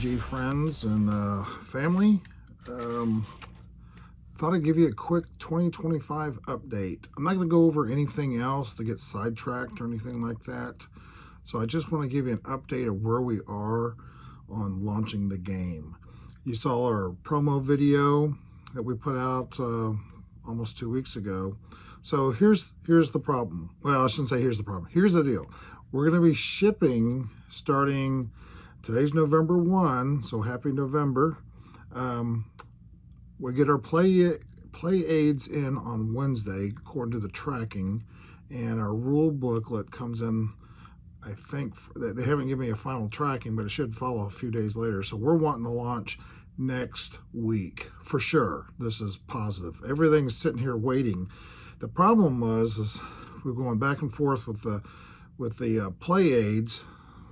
HBG friends and family. Thought I'd give you a quick 2025 update. I'm not going to go over anything else to get sidetracked or anything like that. So I just want to give you an update of where we are on launching the game. You saw our promo video that we put out almost 2 weeks ago. So here's the problem. Well, I shouldn't say here's the problem. Here's the deal. We're going to be shipping starting, today's November 1, so happy November. We get our play aids in on Wednesday, according to the tracking, and our rule booklet comes in, I think, they haven't given me a final tracking, but it should follow a few days later. So we're wanting to launch next week, for sure. This is positive. Everything's sitting here waiting. The problem is we're going back and forth with the play aids.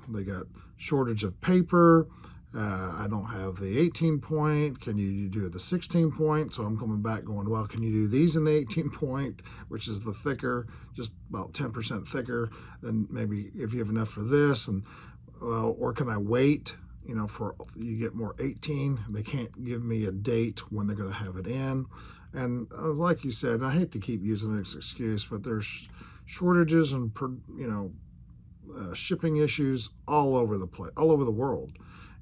They got shortage of paper. I don't have the 18 point. Can you do the 16 point? So I'm coming back going, well, can you do these in the 18 point, which is the thicker, just about 10% thicker than maybe if you have enough for this, and well, or can I wait, for you get more 18? They can't give me a date when they're going to have it in. And like you said, I hate to keep using this excuse, but there's shortages and shipping issues all over the place, all over the world.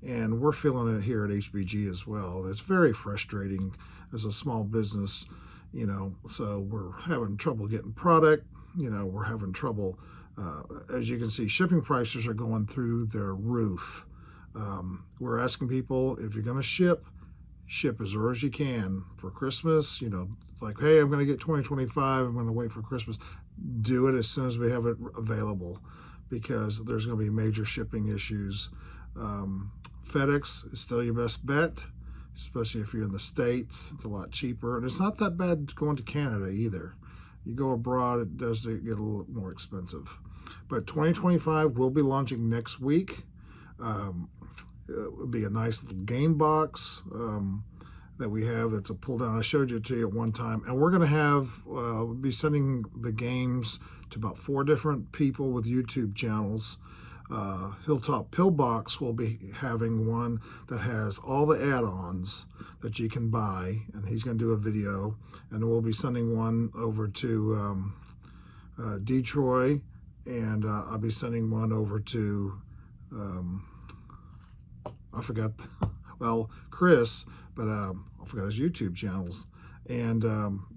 And we're feeling it here at HBG as well. It's very frustrating as a small business, so we're having trouble getting product. We're having trouble, as you can see, shipping prices are going through their roof. We're asking people, if you're going to ship as early as you can for Christmas. It's like, hey, I'm going to get 2025. I'm going to wait for Christmas. Do it as soon as we have it available, because there's going to be major shipping issues. FedEx is still your best bet, especially if you're in the States. It's a lot cheaper, and it's not that bad going to Canada either. You go abroad, it does get a little more expensive. But 2025 will be launching next week. It would be a nice little game box that we have. That's a pull down. I showed it to you at one time, and we're going to have we'll be sending the games to about 4 different people with YouTube channels. Hilltop Pillbox will be having one that has all the add-ons that you can buy, and he's going to do a video. And we'll be sending one over to Detroit, and I'll be sending one over to I forgot, well, Chris, but I forgot his YouTube channels. And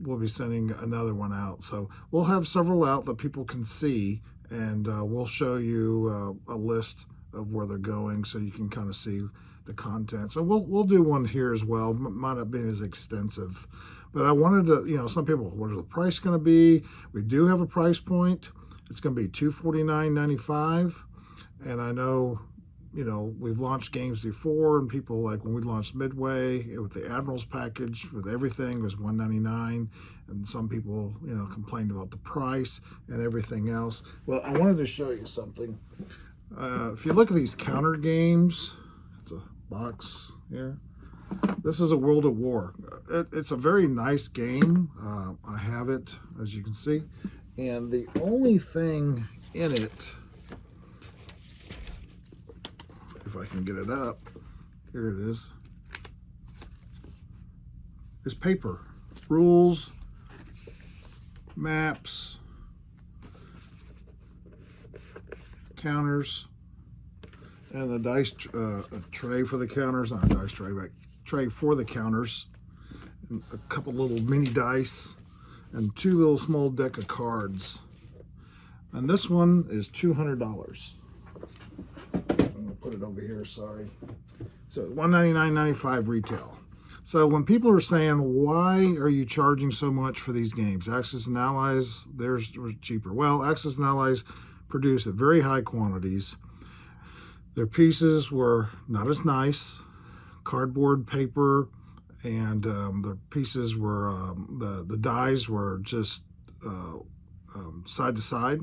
we'll be sending another one out. So we'll have several out that people can see, and we'll show you a list of where they're going, so you can kind of see the content. So we'll do one here as well. Might not be as extensive, but I wanted to, some people, what is the price going to be? We do have a price point. It's going to be $249.95, and I know, we've launched games before, and people, like when we launched Midway with the Admirals package with everything, it was $199, and some people, complained about the price and everything else. Well, I wanted to show you something. If you look at these counter games, it's a box here. This is a World at War. It's a very nice game. I have it, as you can see, and the only thing in it, if I can get it up, here it is paper, rules, maps, counters, and the dice tray for the counters, not a dice tray, but tray for the counters, and a couple little mini dice, and 2 little small deck of cards. And this one is $200. Put it over here, sorry. So $199.95 retail. So when people are saying, why are you charging so much for these games? Axis and Allies, theirs were cheaper. Well, Axis and Allies produce at very high quantities. Their pieces were not as nice, cardboard paper, and the pieces were, the dies were just side to side,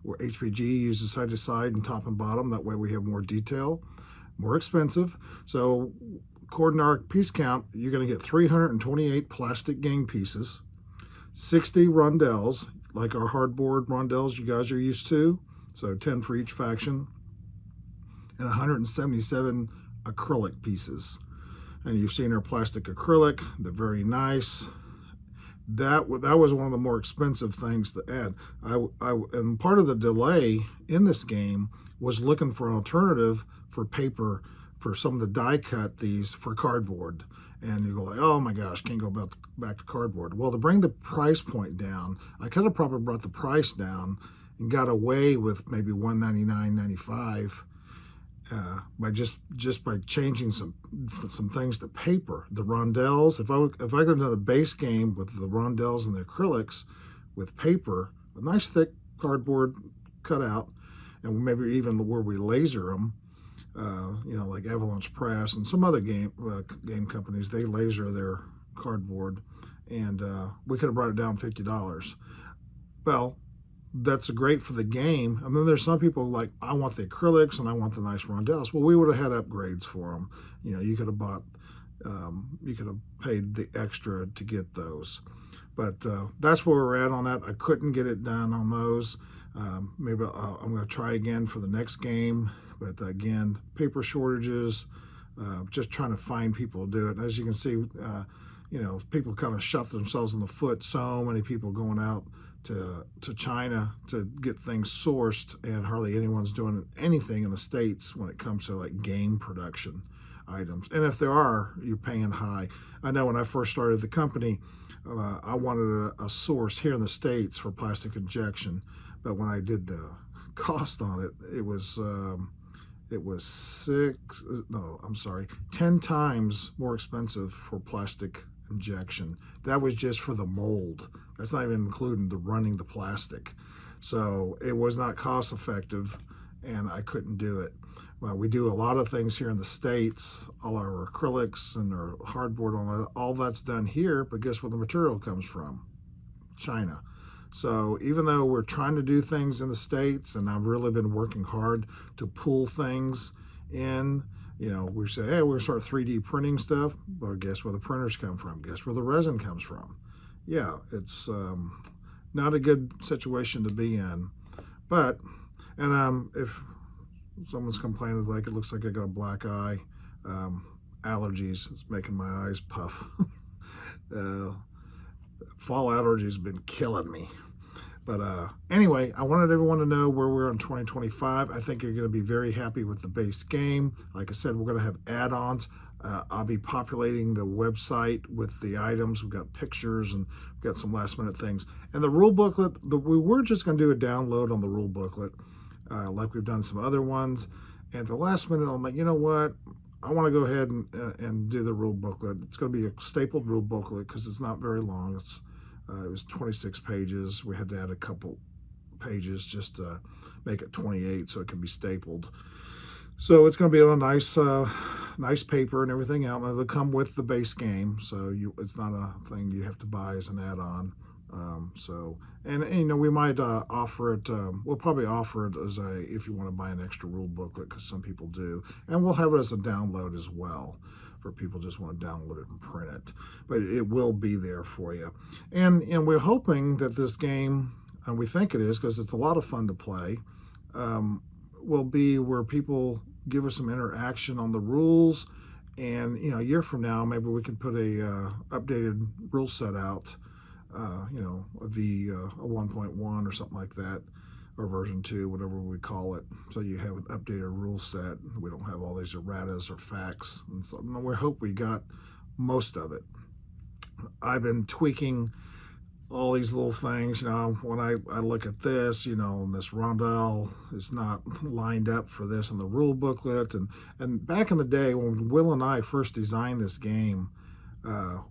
where HPG uses side to side and top and bottom. That way we have more detail, more expensive. So according to our piece count, you're going to get 328 plastic game pieces, 60 rondelles, like our hardboard rondelles you guys are used to, so 10 for each faction, and 177 acrylic pieces. And you've seen our plastic acrylic. They're very nice. That was one of the more expensive things to add. And part of the delay in this game was looking for an alternative for paper, for some of the die cut these for cardboard. And you go like, oh my gosh, can't go back to cardboard. Well, to bring the price point down, I could have probably brought the price down and got away with maybe $199.95 by just by changing some things to paper. The rondelles, if I go to the base game with the rondelles and the acrylics with paper, a nice thick cardboard cutout, and maybe even where we laser them, like Avalanche Press and some other game companies, they laser their cardboard, and we could have brought it down $50. Well, that's great for the game. And then there's some people like, I want the acrylics and I want the nice rondelles. Well, we would have had upgrades for them. You could have you could have paid the extra to get those. But that's where we're at on that. I couldn't get it done on those. Maybe I'm going to try again for the next game. But again, paper shortages, just trying to find people to do it. As you can see, people kind of shot themselves in the foot. So many people going out to China to get things sourced, and hardly anyone's doing anything in the States when it comes to like game production items. And if there are, you're paying high. I know when I first started the company, I wanted a source here in the States for plastic injection, but when I did the cost on it, it was 10 times more expensive for plastic injection. That was just for the mold. That's not even including the running the plastic. So it was not cost effective, and I couldn't do it. Well, we do a lot of things here in the States, all our acrylics and our hardboard, all that's done here, but guess where the material comes from? China. So even though we're trying to do things in the States, and I've really been working hard to pull things in, we say, hey, we're going to start 3D printing stuff. Well, guess where the printers come from? Guess where the resin comes from? Yeah, it's not a good situation to be in. But, and if someone's complaining, like it looks like I got a black eye, allergies, it's making my eyes puff. Fall allergies have been killing me. But anyway, I wanted everyone to know where we're in 2025. I think you're going to be very happy with the base game. Like I said, we're going to have add-ons. I'll be populating the website with the items. We've got pictures and we've got some last-minute things. And the rule booklet, we were just going to do a download on the rule booklet, like we've done some other ones. And the last minute, I'm like, you know what? I want to go ahead and do the rule booklet. It's going to be a stapled rule booklet because it's not very long. It was 26 pages. We had to add a couple pages just to make it 28 so it can be stapled. So it's going to be on a nice paper and everything else. It'll come with the base game, so it's not a thing you have to buy as an add-on. We might offer it. We'll probably offer it as if you want to buy an extra rule booklet, because some people do, and we'll have it as a download as well for people just want to download it and print it. But it will be there for you, and we're hoping that this game, and we think it is because it's a lot of fun to play, will be where people give us some interaction on the rules, and a year from now maybe we can put a updated rule set out. A 1.1 or something like that, or version 2, whatever we call it. So you have an updated rule set. We don't have all these erratas or facts. And so we hope we got most of it. I've been tweaking all these little things. When I look at this, and this rondelle is not lined up for this in the rule booklet. And back in the day when Will and I first designed this game,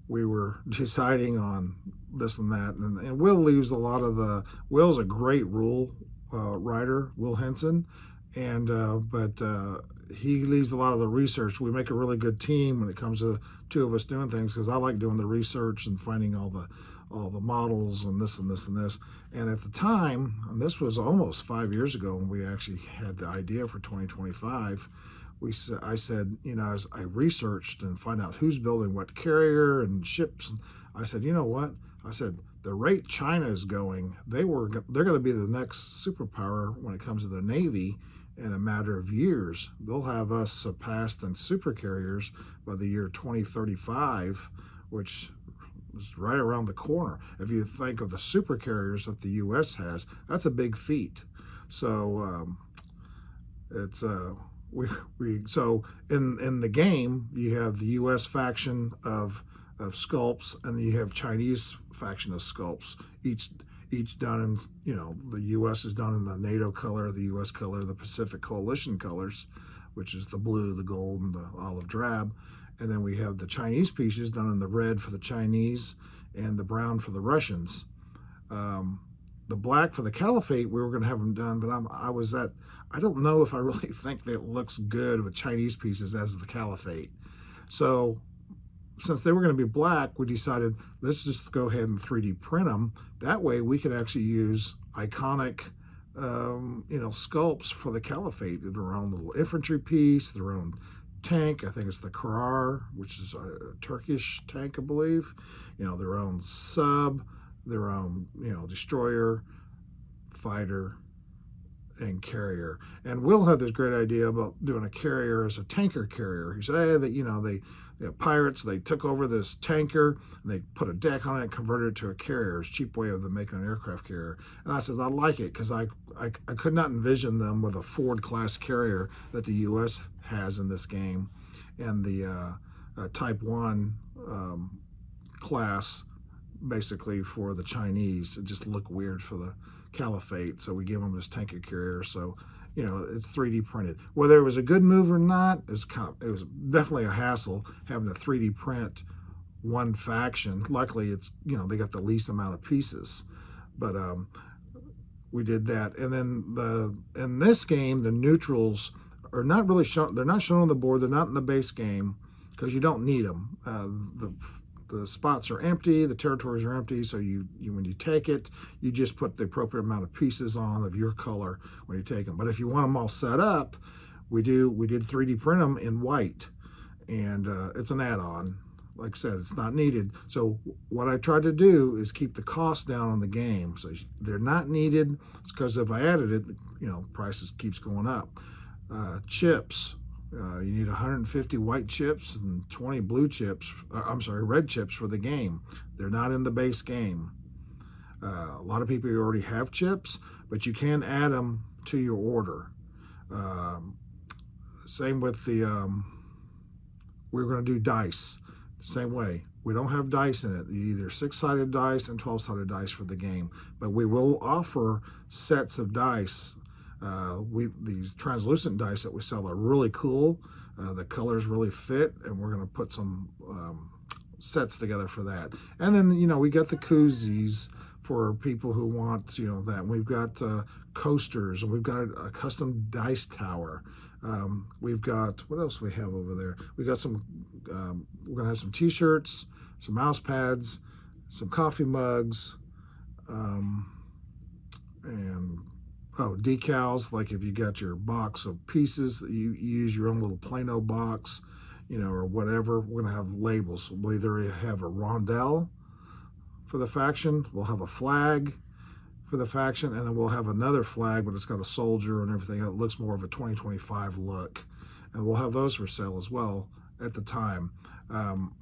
we were deciding on this and that, and Will leaves a lot of the. Will's a great rule writer, Will Henson, but he leaves a lot of the research. We make a really good team when it comes to two of us doing things, because I like doing the research and finding all the models and this and this and this. And at the time, and this was almost 5 years ago when we actually had the idea for 2025. I said, as I researched and find out who's building what carrier and ships, I said, you know what? I said, the rate China is going, they're going to be the next superpower when it comes to the Navy, in a matter of years. They'll have us surpassed in supercarriers by the year 2035, which is right around the corner. If you think of the supercarriers that the U.S. has, that's a big feat. So it's we so in the game you have the U.S. faction of sculpts, and then you have Chinese faction of sculpts. Each done in, the U.S. is done in the NATO color, the U.S. color, the Pacific Coalition colors, which is the blue, the gold, and the olive drab. And then we have the Chinese pieces done in the red for the Chinese and the brown for the Russians. The black for the Caliphate, we were going to have them done, but I don't know if I really think that it looks good with Chinese pieces as the Caliphate. So since they were going to be black, we decided let's just go ahead and 3D print them. That way we could actually use iconic, sculpts for the Caliphate, their own little infantry piece, their own tank. I think it's the Karar, which is a Turkish tank, I believe. Their own sub, their own, destroyer, fighter, and carrier. And Will had this great idea about doing a carrier as a tanker carrier. He said, hey, the pirates, they took over this tanker and they put a deck on it and converted it to a carrier. It's a cheap way of them making an aircraft carrier. And I said, I like it, because I could not envision them with a Ford class carrier that the U.S. has in this game, and the Type 1 class basically for the Chinese. It just looked weird for the Caliphate, so we give them this tanker carrier. So it's 3D printed. Whether it was a good move or not, it was definitely a hassle having to 3D print one faction. Luckily, it's they got the least amount of pieces, but we did that. And then in this game, the neutrals are not really shown. They're not shown on the board. They're not in the base game because you don't need them. The spots are empty, the territories are empty, so you when you take it, you just put the appropriate amount of pieces on of your color when you take them. But if you want them all set up, we did 3D print them in white, and it's an add-on. Like I said, it's not needed. So what I tried to do is keep the cost down on the game. So they're not needed, because if I added it, prices keeps going up. Chips. You need 150 white chips and 20 red chips for the game. They're not in the base game. A lot of people already have chips, but you can add them to your order. Same with we're going to do dice. Same way. We don't have dice in it. Either 6-sided dice and 12-sided dice for the game, but we will offer sets of dice. These translucent dice that we sell are really cool. The colors really fit, and we're going to put some sets together for that. And then we got the koozies for people who want that. We've got coasters, and we've got a custom dice tower. We've got, what else we have over there? We got some. We're going to have some T-shirts, some mouse pads, some coffee mugs, and decals. Like if you got your box of pieces, you use your own little Plano box, or whatever. We're going to have labels. We'll either have a rondelle for the faction, we'll have a flag for the faction, and then we'll have another flag, but it's got a soldier and everything. It looks more of a 2025 look, and we'll have those for sale as well at the time.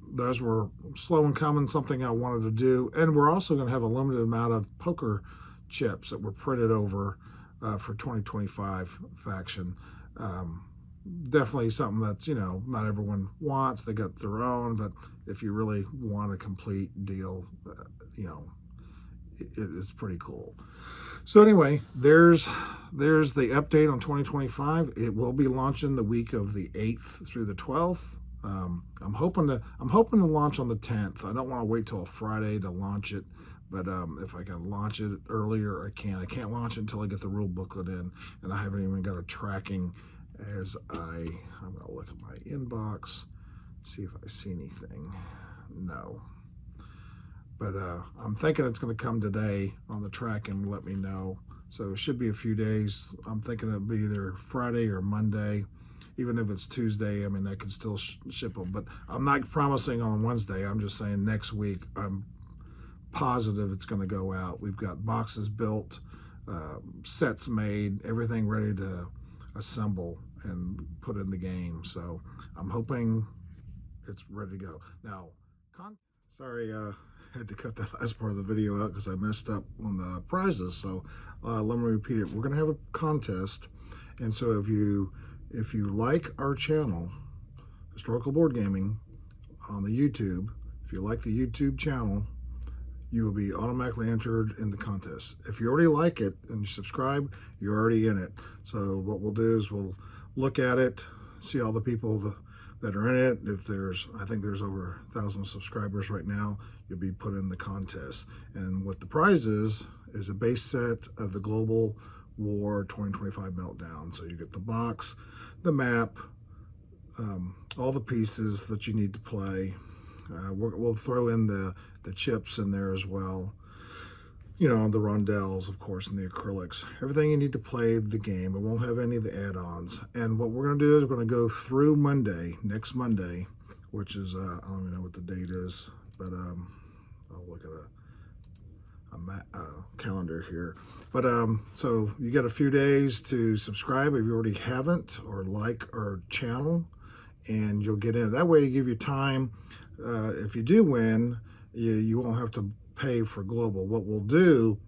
Those were slow in coming, something I wanted to do, and we're also going to have a limited amount of poker chips that were printed over for 2025 faction. Definitely something that's not everyone wants. They got their own, but if you really want a complete deal, it's pretty cool. So anyway, there's the update on 2025. It will be launching the week of the 8th through the 12th. I'm hoping to launch on the 10th. I don't want to wait till a Friday to launch it, but if I can launch it earlier, I can. I can't launch it until I get the rule booklet in, and I haven't even got a tracking. I'm gonna look at my inbox, see if I see anything. No. But I'm thinking it's going to come today on the track and let me know. So it should be a few days. I'm thinking it'll be either Friday or Monday. Even if it's Tuesday, I mean, I can still ship them. But I'm not promising on Wednesday. I'm just saying next week, I'm positive it's going to go out. We've got boxes built, sets made, everything ready to assemble and put in the game. So I'm hoping it's ready to go. Now, sorry, had to cut that last part of the video out because I messed up on the prizes. So let me repeat it. We're going to have a contest, and so if you like our channel, Historical Board Gaming, on the YouTube, if you like the YouTube channel, you will be automatically entered in the contest. If you already like it and you subscribe, you're already in it. So what we'll do is we'll look at it, see all the people that are in it. If I think there's over 1,000 subscribers right now, you'll be put in the contest. And what the prize is a base set of the Global War 2025 Meltdown. So you get the box, the map, all the pieces that you need to play. We'll throw in the chips in there as well. You know, the rondelles, of course, and the acrylics. Everything you need to play the game. It won't have any of the add-ons. And what we're going to do is we're going to go through next Monday, which is, I don't even know what the date is, but I'll look at a calendar here. But so you got a few days to subscribe if you already haven't, or like our channel, and you'll get in. That way you give you time. If you do win, you won't have to pay for Global. What we'll do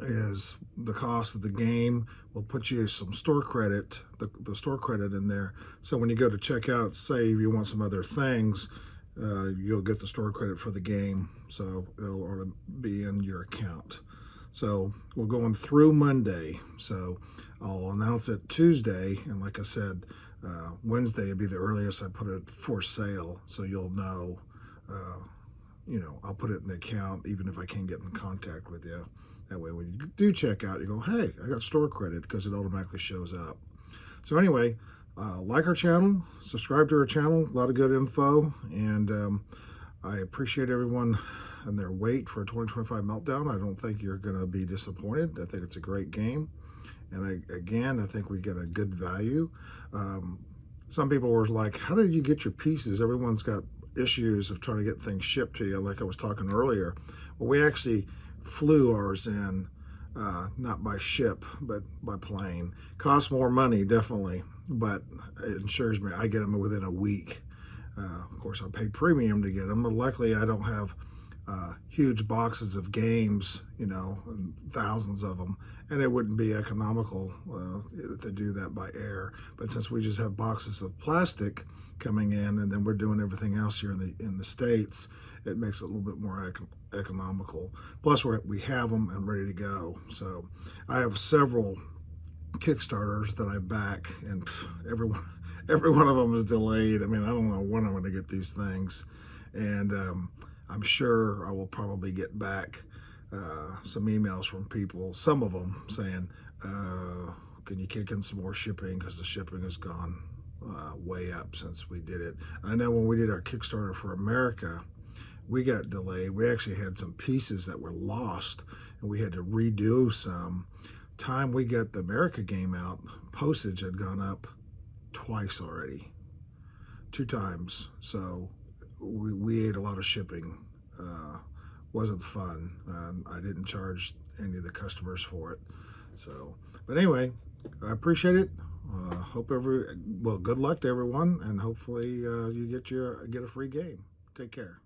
is the cost of the game, we'll put you some store credit, the store credit in there. So when you go to check out, say if you want some other things, you'll get the store credit for the game. So it'll be in your account. So we're going through Monday. So I'll announce it Tuesday. And like I said, Wednesday would be the earliest I put it for sale. So you'll know, you know, I'll put it in the account even if I can't get in contact with you. That way when you do check out, you go, hey, I got store credit, because it automatically shows up. So anyway, like our channel, subscribe to our channel, a lot of good info, and I appreciate everyone and their wait for a 2025 Meltdown. I don't think you're going to be disappointed. I think it's a great game. And I think we get a good value. Some people were like, how did you get your pieces? Everyone's got issues of trying to get things shipped to you, like I was talking earlier. Well, we actually flew ours in, not by ship, but by plane. Costs more money, definitely, but it ensures me I get them within a week. Of course, I pay premium to get them, but luckily I don't have huge boxes of games, you know, and thousands of them, and it wouldn't be economical to do that by air. But since we just have boxes of plastic coming in, and then we're doing everything else here in the States, it makes it a little bit more economical. Plus, we have them and ready to go. So I have several Kickstarters that I back, and every one of them is delayed. I mean, I don't know when I'm going to get these things, and I'm sure I will probably get back some emails from people, some of them saying, can you kick in some more shipping, because the shipping has gone way up since we did it. I know when we did our Kickstarter for America, we got delayed. We actually had some pieces that were lost, and we had to redo some. Time we got the America game out, postage had gone up twice already, 2 times. So we ate a lot of shipping. Wasn't fun. I didn't charge any of the customers for it. So, but anyway, I appreciate it. Good luck to everyone, and hopefully you get a free game. Take care.